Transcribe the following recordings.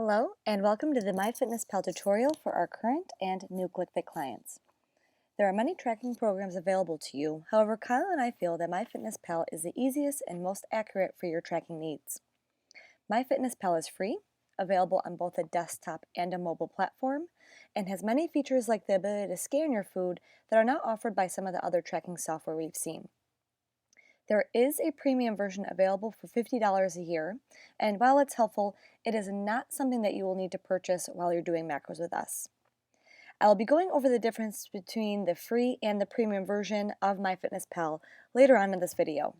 Hello, and welcome to the MyFitnessPal tutorial for our current and new Glickfit clients. There are many tracking programs available to you. However, Kyle and I feel that MyFitnessPal is the easiest and most accurate for your tracking needs. MyFitnessPal is free, available on both a desktop and a mobile platform, and has many features like the ability to scan your food that are not offered by some of the other tracking software we've seen. There is a premium version available for $50 a year, and while it's helpful, it is not something that you will need to purchase while you're doing macros with us. I'll be going over the difference between the free and the premium version of MyFitnessPal later on in this video.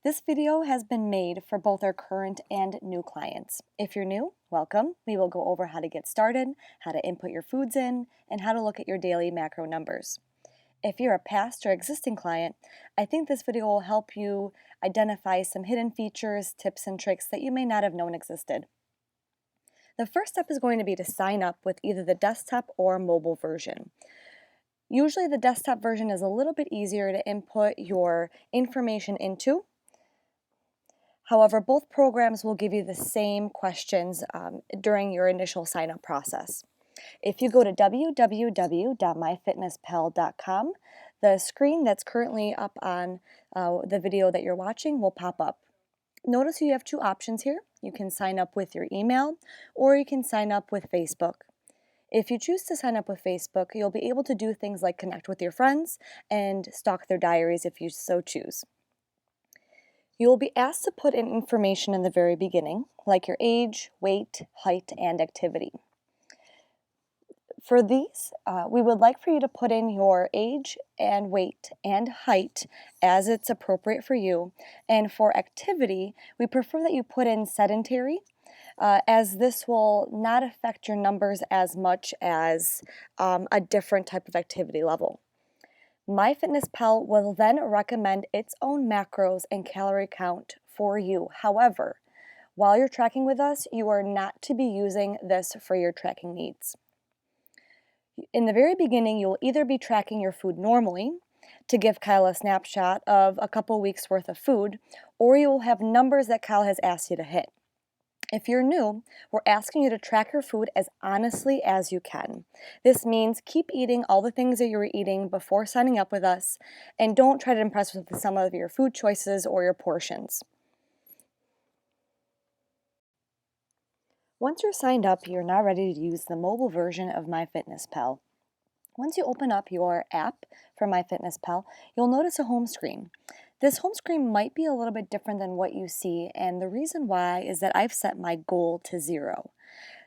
This video has been made for both our current and new clients. If you're new, welcome. We will go over how to get started, how to input your foods in, and how to look at your daily macro numbers. If you're a past or existing client, I think this video will help you identify some hidden features, tips, and tricks that you may not have known existed. The first step is going to be to sign up with either the desktop or mobile version. Usually the desktop version is a little bit easier to input your information into. However, both programs will give you the same questions during your initial sign-up process. If you go to www.myfitnesspal.com, the screen that's currently up on the video that you're watching will pop up. Notice you have two options here. You can sign up with your email or you can sign up with Facebook. If you choose to sign up with Facebook, you'll be able to do things like connect with your friends and stalk their diaries if you so choose. You will be asked to put in information in the very beginning, like your age, weight, height, and activity. For these, we would like for you to put in your age and weight and height as it's appropriate for you. And for activity, we prefer that you put in sedentary, as this will not affect your numbers as much as a different type of activity level. MyFitnessPal will then recommend its own macros and calorie count for you. However, while you're tracking with us, you are not to be using this for your tracking needs. In the very beginning, you'll either be tracking your food normally to give Kyle a snapshot of a couple weeks worth of food, or you will have numbers that Kyle has asked you to hit. If you're new, we're asking you to track your food as honestly as you can. This means keep eating all the things that you were eating before signing up with us, and don't try to impress with some of your food choices or your portions. Once you're signed up, you're now ready to use the mobile version of MyFitnessPal. Once you open up your app for MyFitnessPal, you'll notice a home screen. This home screen might be a little bit different than what you see, and the reason why is that I've set my goal to 0.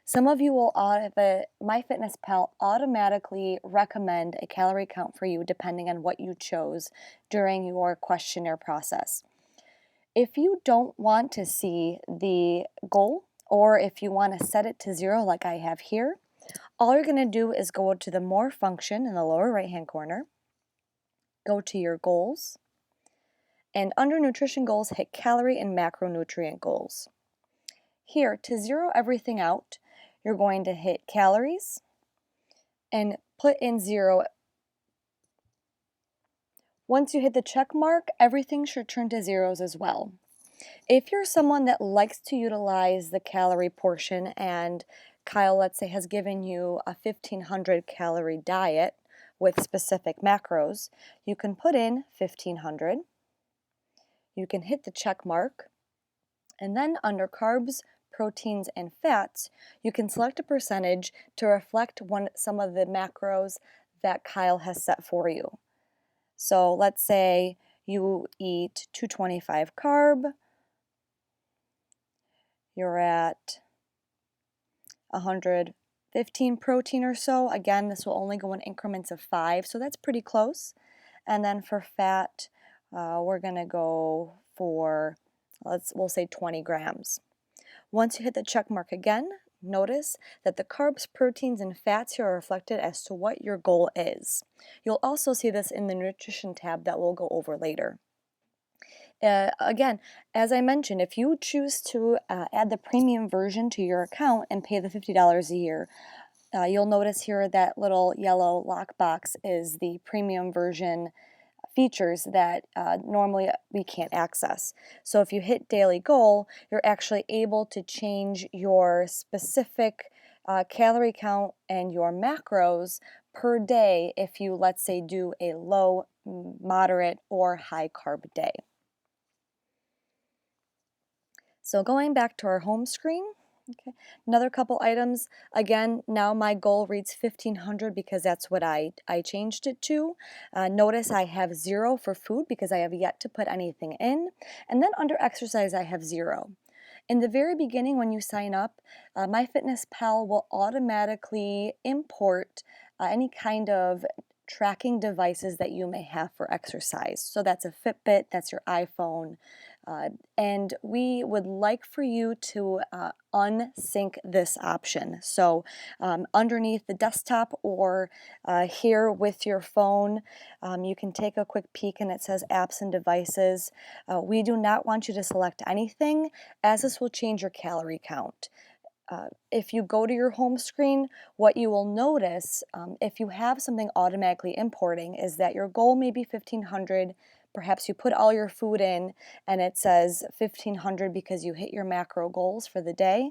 Some of you will, MyFitnessPal automatically recommend a calorie count for you depending on what you chose during your questionnaire process. If you don't want to see the goal, or if you want to set it to 0 like I have here, all you're going to do is go to the More function in the lower right-hand corner, go to your goals, and under nutrition goals, hit calorie and macronutrient goals. Here, to 0 everything out, you're going to hit calories and put in 0. Once you hit the check mark, everything should turn to zeros as well. If you're someone that likes to utilize the calorie portion and Kyle, let's say, has given you a 1,500 calorie diet with specific macros, you can put in 1,500. You can hit the check mark, and then under carbs, proteins, and fats, you can select a percentage to reflect some of the macros that Kyle has set for you. So let's say you eat 225 carb, you're at 115 protein or so. Again, this will only go in increments of 5, so that's pretty close. And then for fat, we're going to go for, we'll say 20 grams. Once you hit the check mark again, notice that the carbs, proteins, and fats here are reflected as to what your goal is. You'll also see this in the nutrition tab that we'll go over later. Again, as I mentioned, if you choose to add the premium version to your account and pay the $50 a year, you'll notice here that little yellow lockbox is the premium version features that normally we can't access. So if you hit daily goal, you're actually able to change your specific calorie count and your macros per day if you, let's say, do a low, moderate, or high carb day. So going back to our home screen, okay, another couple items. Again, now my goal reads 1500 because that's what I changed it to. Notice I have 0 for food because I have yet to put anything in. And then under exercise, I have 0. In the very beginning, when you sign up, MyFitnessPal will automatically import any kind of tracking devices that you may have for exercise. So that's a Fitbit, that's your iPhone, and we would like for you to unsync this option. So underneath the desktop or here with your phone, you can take a quick peek and it says apps and devices. We do not want you to select anything, as this will change your calorie count. If you go to your home screen, what you will notice if you have something automatically importing is that your goal may be 1500. Perhaps you put all your food in and it says 1500 because you hit your macro goals for the day.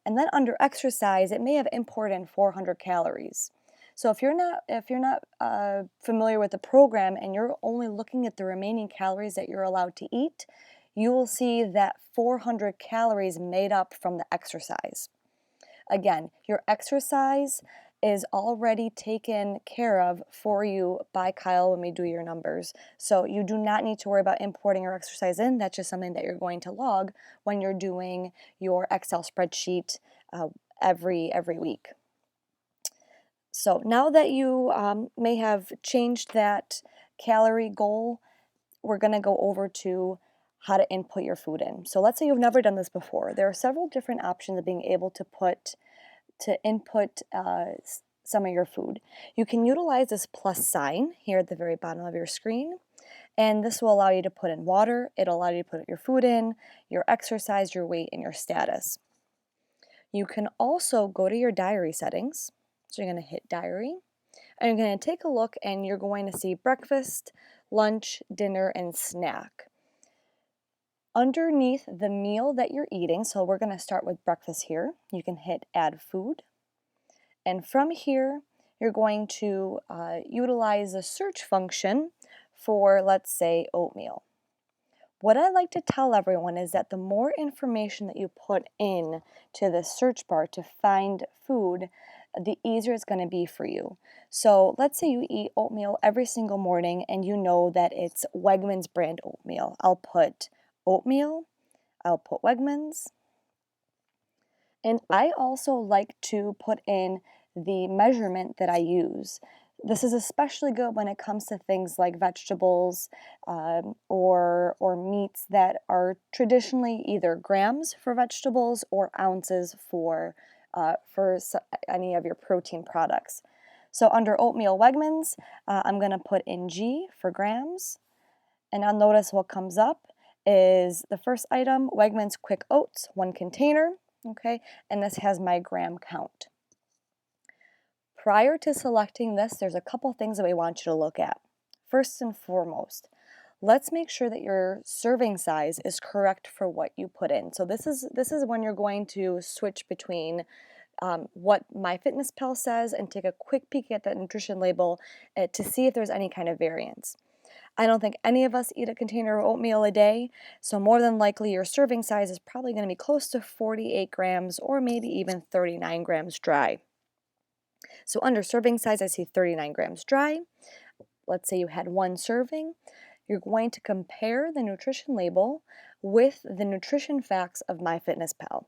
And then under exercise, it may have imported in 400 calories. So if you're not familiar with the program and you're only looking at the remaining calories that you're allowed to eat, you will see that 400 calories made up from the exercise. Again, your exercise is already taken care of for you by Kyle when we do your numbers. So you do not need to worry about importing your exercise in. That's just something that you're going to log when you're doing your Excel spreadsheet every week. So now that you may have changed that calorie goal, we're going to go over to how to input your food in. So let's say you've never done this before. There are several different options of being able to input some of your food. You can utilize this plus sign here at the very bottom of your screen, and this will allow you to put in water. It'll allow you to put your food in, your exercise, your weight, and your status. You can also go to your diary settings. So you're going to hit diary, and you're going to take a look, and you're going to see breakfast, lunch, dinner, and snack. Underneath the meal that you're eating, so we're going to start with breakfast here, you can hit add food. And from here, you're going to utilize the search function for, let's say, oatmeal. What I like to tell everyone is that the more information that you put in to the search bar to find food, the easier it's going to be for you. So let's say you eat oatmeal every single morning and you know that it's Wegmans brand oatmeal. I'll put oatmeal, I'll put Wegmans, and I also like to put in the measurement that I use. This is especially good when it comes to things like vegetables or meats that are traditionally either grams for vegetables or ounces for any of your protein products. So under oatmeal Wegmans, I'm going to put in G for grams, and I'll notice what comes up is the first item, Wegmans Quick Oats, 1 container, okay, and this has my gram count. Prior to selecting this, there's a couple things that we want you to look at. First and foremost, let's make sure that your serving size is correct for what you put in. So this is when you're going to switch between what MyFitnessPal says and take a quick peek at that nutrition label to see if there's any kind of variance. I don't think any of us eat a container of oatmeal a day, so more than likely your serving size is probably going to be close to 48 grams or maybe even 39 grams dry. So under serving size, I see 39 grams dry. Let's say you had 1 serving. You're going to compare the nutrition label with the nutrition facts of MyFitnessPal.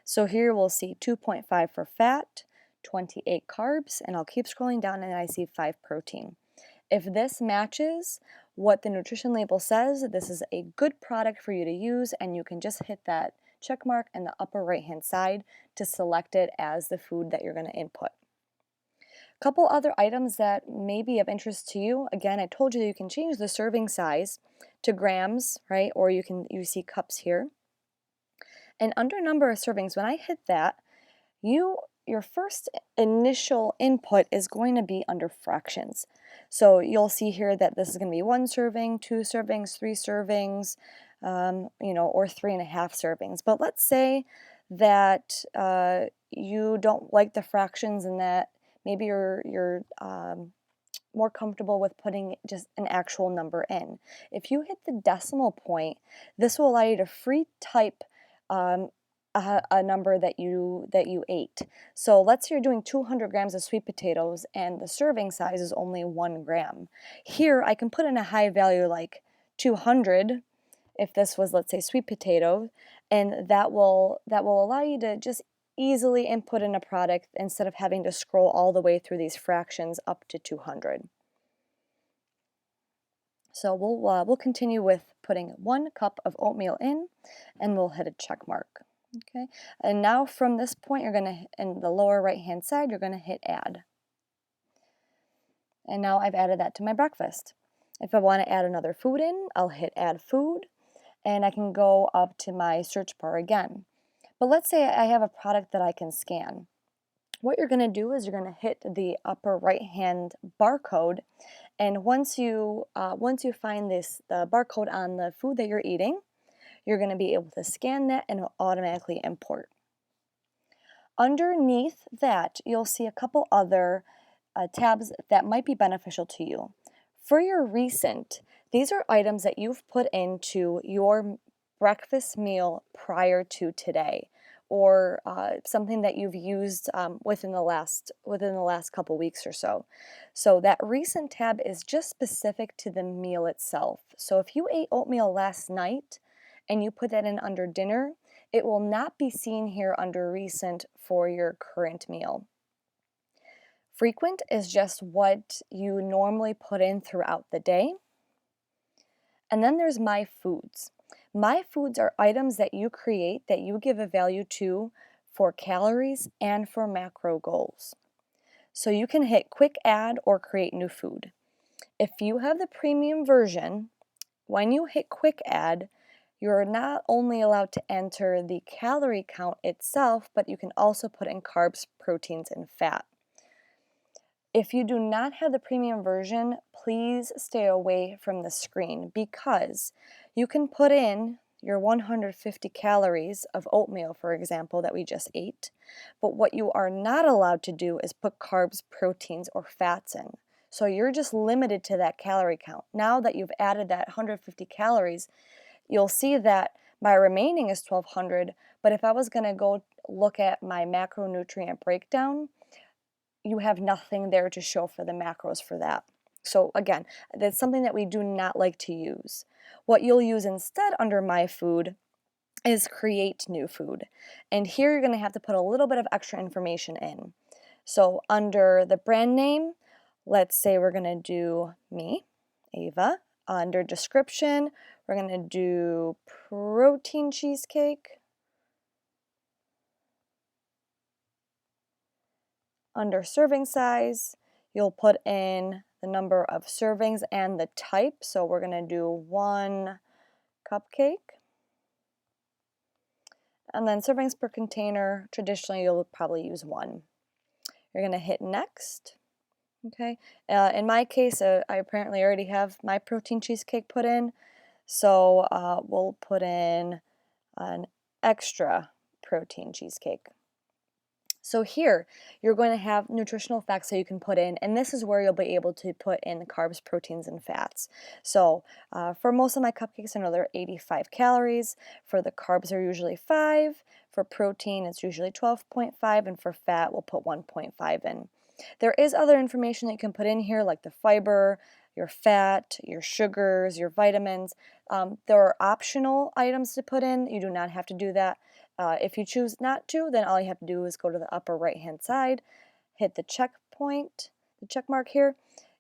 So here we'll see 2.5 for fat, 28 carbs, and I'll keep scrolling down and I see 5 protein. If this matches what the nutrition label says, this is a good product for you to use, and you can just hit that check mark in the upper right hand side to select it as the food that you're going to input. A couple other items that may be of interest to you. Again, I told you that you can change the serving size to grams, right? Or you see cups here. And under number of servings, when I hit that, you your first initial input is going to be under fractions. So you'll see here that this is going to be 1 serving, 2 servings, 3 servings, or 3.5 servings. But let's say that you don't like the fractions and that maybe you're more comfortable with putting just an actual number in. If you hit the decimal point, this will allow you to free type a number that you ate. So let's say you're doing 200 grams of sweet potatoes and the serving size is only 1 gram. Here I can put in a high value like 200 if this was, let's say, sweet potato, and that will allow you to just easily input in a product instead of having to scroll all the way through these fractions up to 200. So we'll continue with putting 1 cup of oatmeal in, and we'll hit a check mark. Okay, and now from this point, you're gonna, in the lower right hand side, you're gonna hit add. And now I've added that to my breakfast. If I want to add another food in, I'll hit add food, and I can go up to my search bar again. But let's say I have a product that I can scan. What you're going to do is you're going to hit the upper right hand barcode, and once you find the barcode on the food that you're eating, you're going to be able to scan that and it'll automatically import. Underneath that, you'll see a couple other tabs that might be beneficial to you. For your recent, these are items that you've put into your breakfast meal prior to today, or something that you've used within the last couple weeks or so. So that recent tab is just specific to the meal itself. So if you ate oatmeal last night and you put that in under dinner, it will not be seen here under recent for your current meal. Frequent is just what you normally put in throughout the day. And then there's my foods. My foods are items that you create that you give a value to for calories and for macro goals. So you can hit quick add or create new food. If you have the premium version, when you hit quick add, you're not only allowed to enter the calorie count itself, but you can also put in carbs, proteins, and fat. If you do not have the premium version, please stay away from the screen because you can put in your 150 calories of oatmeal, for example, that we just ate, but what you are not allowed to do is put carbs, proteins, or fats in. So you're just limited to that calorie count. Now that you've added that 150 calories, you'll see that my remaining is 1,200, but if I was going to go look at my macronutrient breakdown, you have nothing there to show for the macros for that. So again, that's something that we do not like to use. What you'll use instead under my food is create new food. And here you're going to have to put a little bit of extra information in. So under the brand name, let's say we're going to do me, Ava. Under description, we're going to do protein cheesecake. Under serving size, you'll put in the number of servings and the type. So we're going to do 1 cupcake. And then servings per container, traditionally you'll probably use 1. You're going to hit next. Okay. In my case, I apparently already have my protein cheesecake put in. So we'll put in an extra protein cheesecake. So here, you're going to have nutritional facts that you can put in, and this is where you'll be able to put in the carbs, proteins, and fats. So for most of my cupcakes, I know they're 85 calories. For the carbs, they're usually 5. For protein, it's usually 12.5, and for fat, we'll put 1.5 in. There is other information that you can put in here, like the fiber, your fat, your sugars, your vitamins. There are optional items to put in. You do not have to do that. If you choose not to, then all you have to do is go to the upper right hand side, hit the check mark here.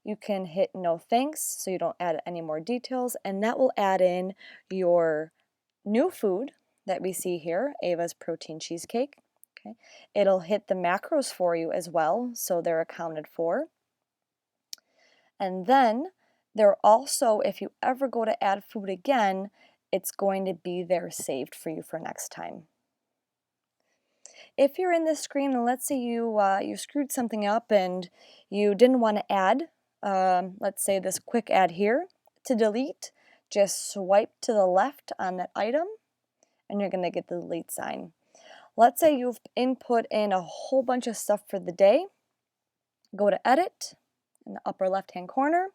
You can hit no thanks so you don't add any more details, and that will add in your new food that we see here, Ava's protein cheesecake. Okay. It'll hit the macros for you as well, so they're accounted for. And then there also, if you ever go to add food again, it's going to be there saved for you for next time. If you're in this screen and let's say you screwed something up and you didn't want to add, let's say this quick add here, to delete, just swipe to the left on that item and you're going to get the delete sign. Let's say you've input in a whole bunch of stuff for the day. Go to edit in the upper left hand corner.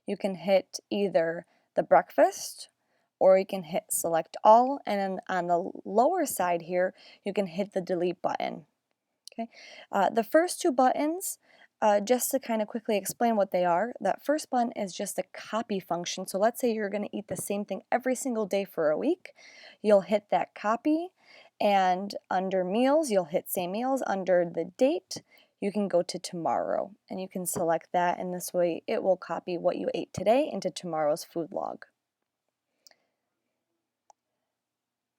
You can hit either the breakfast or you can hit select all, and then on the lower side here you can hit the delete button. Okay, the first two buttons, just to kind of quickly explain what they are, that first button is just a copy function. So let's say you're going to eat the same thing every single day for a week. You'll hit that copy, and under meals you'll hit same meals. Under the date you can go to tomorrow and you can select that, and this way it will copy what you ate today into tomorrow's food log.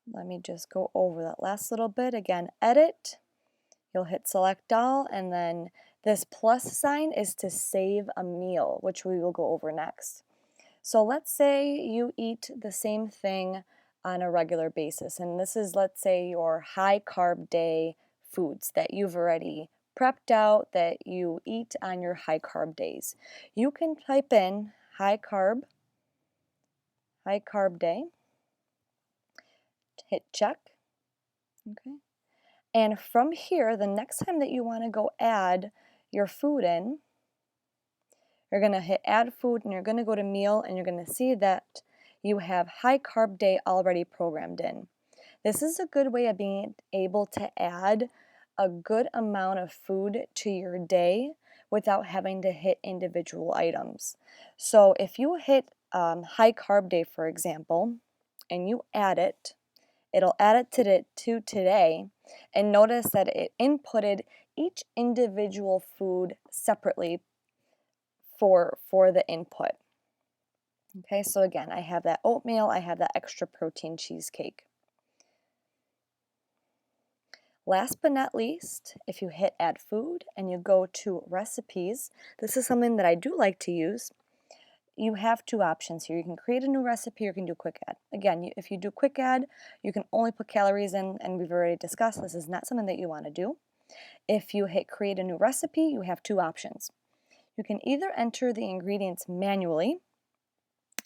Let me just go over that last little bit. Again, edit, you'll hit select all, and then this plus sign is to save a meal, which we will go over next. So let's say you eat the same thing on a regular basis, and this is, let's say, your high carb day foods that you've already prepped out that you eat on your high carb days. You can type in high carb day, hit check, okay? And from here, the next time that you want to go add your food in, you're going to hit add food and you're going to go to meal and you're going to see that you have high carb day already programmed in. This is a good way of being able to add a good amount of food to your day without having to hit individual items. So if you hit high carb day, for example, and you add it, it'll add it to today, and notice that it inputted each individual food separately for the input. Okay, so again, I have that oatmeal, I have that extra protein cheesecake. Last but not least, if you hit add food and you go to recipes, this is something that I do like to use. You have two options here. You can create a new recipe or you can do quick add. Again, if you do quick add, you can only put calories in, and we've already discussed this is not something that you want to do. If you hit create a new recipe, you have two options. You can either enter the ingredients manually.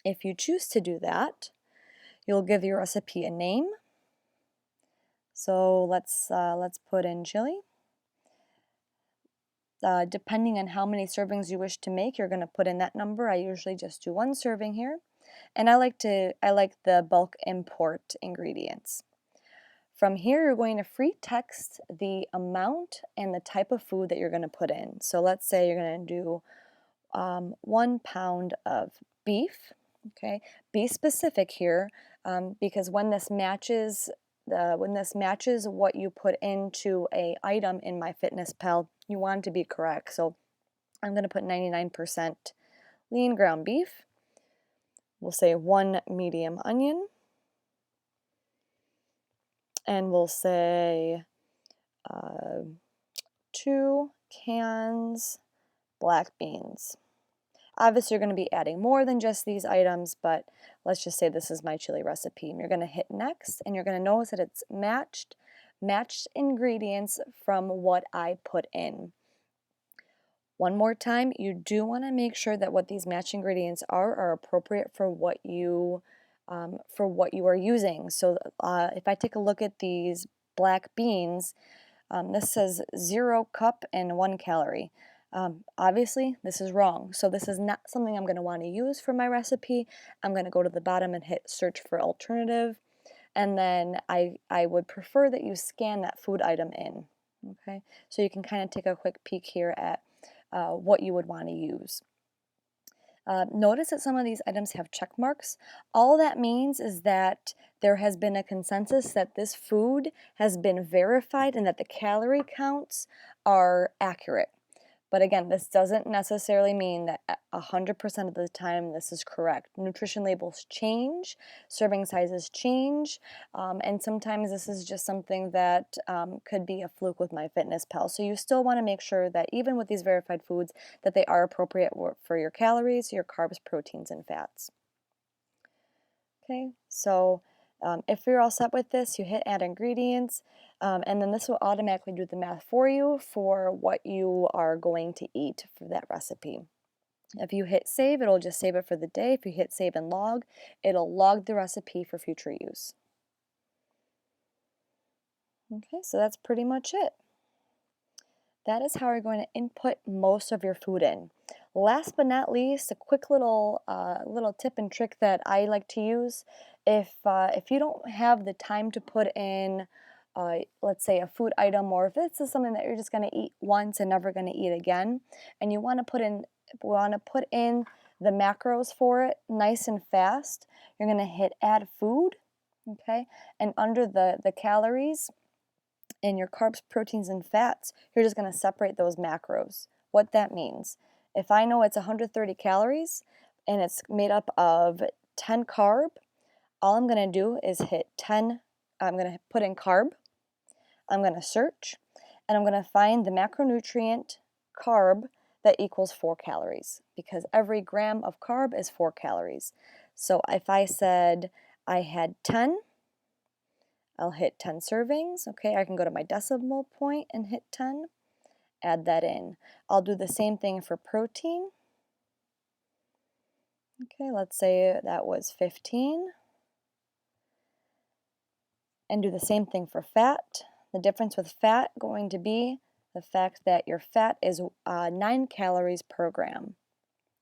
If you choose to do that, you'll give your recipe a name. So let's put in chili. Depending on how many servings you wish to make, you're going to put in that number. I usually just do one serving here. And I like the bulk import ingredients. From here, you're going to free text the amount and the type of food that you're going to put in. So let's say you're going to do 1 pound of beef. Okay, be specific here because when this matches what you put into a item in MyFitnessPal, you want it to be correct. So I'm going to put 99% lean ground beef. We'll say 1 medium onion, and we'll say 2 cans black beans. Obviously, you're going to be adding more than just these items, but let's just say this is my chili recipe. And you're going to hit next, and you're going to notice that it's matched ingredients from what I put in. One more time, you do want to make sure that what these matched ingredients are appropriate for what you are using. So if I take a look at these black beans, this says 0 cup and 1 calorie. Obviously, this is wrong. So this is not something I'm going to want to use for my recipe. I'm going to go to the bottom and hit search for alternative. And then I would prefer that you scan that food item in. Okay, so you can kind of take a quick peek here at what you would want to use. Notice that some of these items have check marks. All that means is that there has been a consensus that this food has been verified and that the calorie counts are accurate. But again, this doesn't necessarily mean that 100% of the time this is correct. Nutrition labels change, serving sizes change, and sometimes this is just something that could be a fluke with MyFitnessPal. So you still want to make sure that even with these verified foods, that they are appropriate for your calories, your carbs, proteins, and fats. Okay, so if you're all set with this, you hit add ingredients. And then this will automatically do the math for you for what you are going to eat for that recipe. If you hit save, it'll just save it for the day. If you hit save and log, it'll log the recipe for future use. Okay, so that's pretty much it. That is how you're going to input most of your food in. Last but not least, a quick little tip and trick that I like to use. If you don't have the time to put in, let's say a food item, or if this is something that you're just going to eat once and never going to eat again, and you want to put in the macros for it nice and fast, you're going to hit add food, okay, and under the calories in your carbs, proteins, and fats, you're just going to separate those macros. What that means, if I know it's 130 calories and it's made up of 10 carb, all I'm going to do is hit 10, I'm going to put in carb, I'm going to search, and I'm going to find the macronutrient carb that equals 4 calories, because every gram of carb is 4 calories. So if I said I had 10, I'll hit 10 servings. Okay, I can go to my decimal point and hit 10, add that in. I'll do the same thing for protein. Okay, let's say that was 15. And do the same thing for fat. The difference with fat going to be the fact that your fat is 9 calories per gram.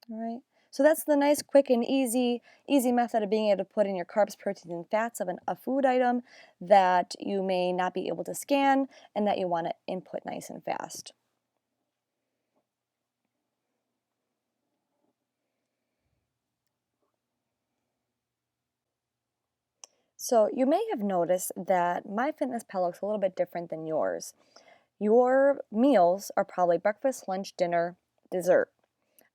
All right. So that's the nice, quick, and easy method of being able to put in your carbs, proteins, and fats of a food item that you may not be able to scan and that you want to input nice and fast. So you may have noticed that MyFitnessPal looks a little bit different than yours. Your meals are probably breakfast, lunch, dinner, dessert.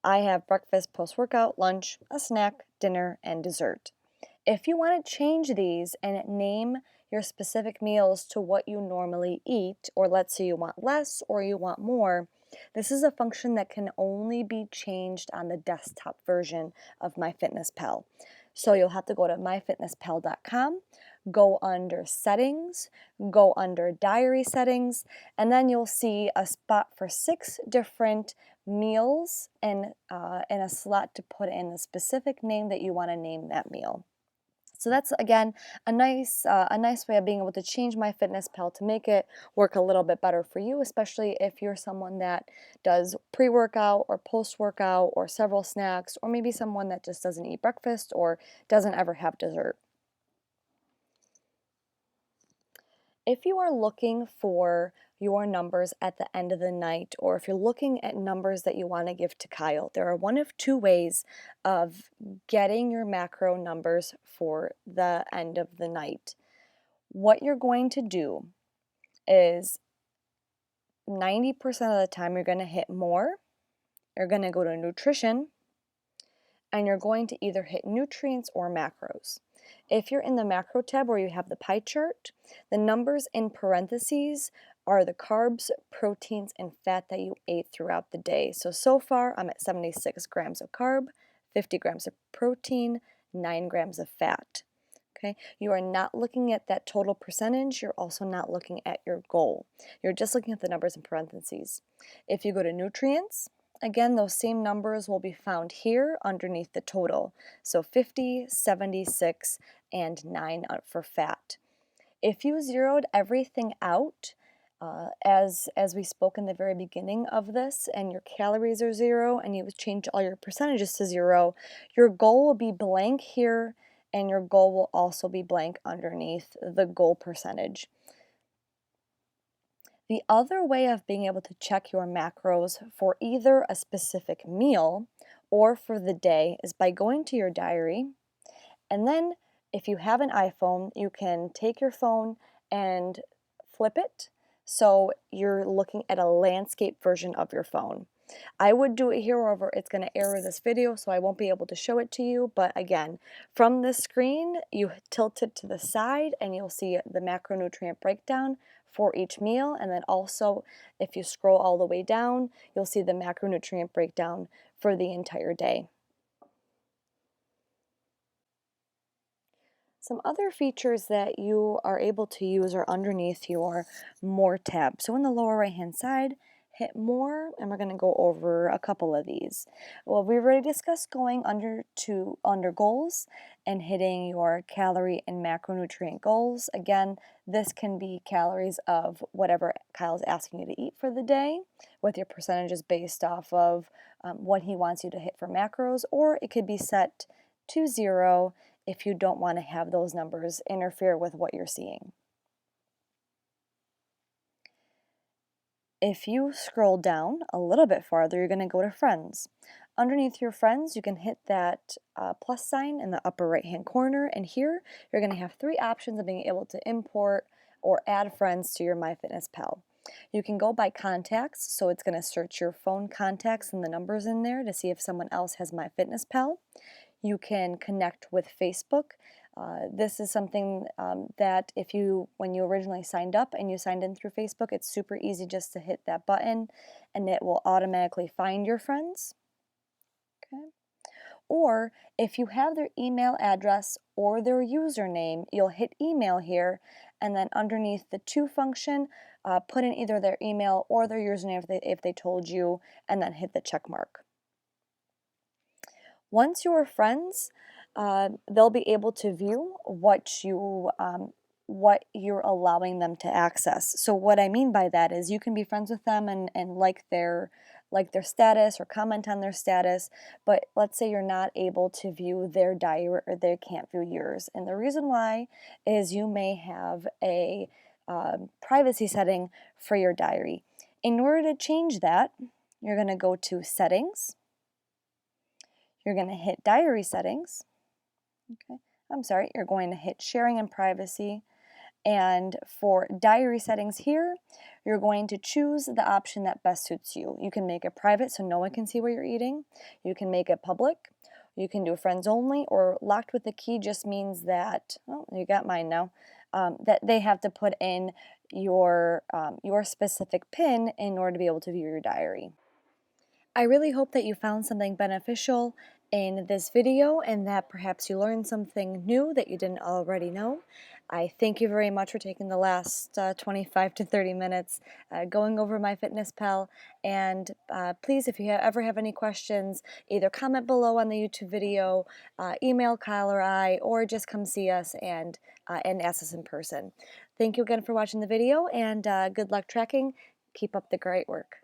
I have breakfast, post-workout, lunch, a snack, dinner, and dessert. If you want to change these and name your specific meals to what you normally eat, or let's say you want less or you want more, this is a function that can only be changed on the desktop version of MyFitnessPal. So you'll have to go to myfitnesspal.com, go under settings, go under diary settings, and then you'll see a spot for 6 different meals and a slot to put in the specific name that you want to name that meal. So that's, again, a nice way of being able to change MyFitnessPal to make it work a little bit better for you, especially if you're someone that does pre-workout or post-workout or several snacks, or maybe someone that just doesn't eat breakfast or doesn't ever have dessert. If you are looking for your numbers at the end of the night, or if you're looking at numbers that you want to give to Kyle, there are one of 2 ways of getting your macro numbers for the end of the night. What you're going to do is 90% of the time you're going to hit more, you're going to go to nutrition, and you're going to either hit nutrients or macros. If you're in the macro tab where you have the pie chart, the numbers in parentheses are the carbs, proteins, and fat that you ate throughout the day. So far I'm at 76 grams of carb, 50 grams of protein, 9 grams of fat. Okay, you are not looking at that total percentage. You're also not looking at your goal. You're just looking at the numbers in parentheses. If you go to nutrients, again, those same numbers will be found here underneath the total. So 50, 76, and 9 for fat. If you zeroed everything out, as we spoke in the very beginning of this, and your calories are 0, and you change all your percentages to 0, your goal will be blank here, and your goal will also be blank underneath the goal percentage. The other way of being able to check your macros for either a specific meal or for the day is by going to your diary, and then if you have an iPhone, you can take your phone and flip it so you're looking at a landscape version of your phone. I would do it here, however, it's going to error this video, so I won't be able to show it to you. But again, from this screen, you tilt it to the side and you'll see the macronutrient breakdown for each meal. And then also, if you scroll all the way down, you'll see the macronutrient breakdown for the entire day. Some other features that you are able to use are underneath your More tab. So in the lower right hand side, hit More, and we're going to go over a couple of these. Well, we've already discussed going under Goals and hitting your calorie and macronutrient goals. Again, this can be calories of whatever Kyle's asking you to eat for the day, with your percentages based off of what he wants you to hit for macros, or it could be set to 0 if you don't want to have those numbers interfere with what you're seeing. If you scroll down a little bit farther, you're going to go to Friends. Underneath your Friends, you can hit that plus sign in the upper right hand corner, and here you're going to have 3 options of being able to import or add friends to your MyFitnessPal. You can go by contacts, so it's going to search your phone contacts and the numbers in there to see if someone else has MyFitnessPal. You can connect with Facebook. This is something that when you originally signed up and you signed in through Facebook, it's super easy just to hit that button and it will automatically find your friends. Okay. Or if you have their email address or their username, you'll hit email here, and then underneath the To function, put in either their email or their username if they told you, and then hit the check mark. Once you're friends, they'll be able to view what you're allowing them to access. So what I mean by that is you can be friends with them and like their status or comment on their status, but let's say you're not able to view their diary or they can't view yours. And the reason why is you may have a privacy setting for your diary. In order to change that, you're going to go to Settings. You're going to hit Diary Settings. Okay. You're going to hit Sharing and Privacy. And for diary settings here, you're going to choose the option that best suits you. You can make it private so no one can see what you're eating. You can make it public. You can do friends only, or locked with a key just means that, oh, you got mine now, that they have to put in your specific PIN in order to be able to view your diary. I really hope that you found something beneficial in this video and that perhaps you learned something new that you didn't already know. I thank you very much for taking the last 25 to 30 minutes going over MyFitnessPal, and please, if you ever have any questions, either comment below on the YouTube video, email Kyle or I, or just come see us and ask us in person. Thank you again for watching the video, and good luck tracking. Keep up the great work.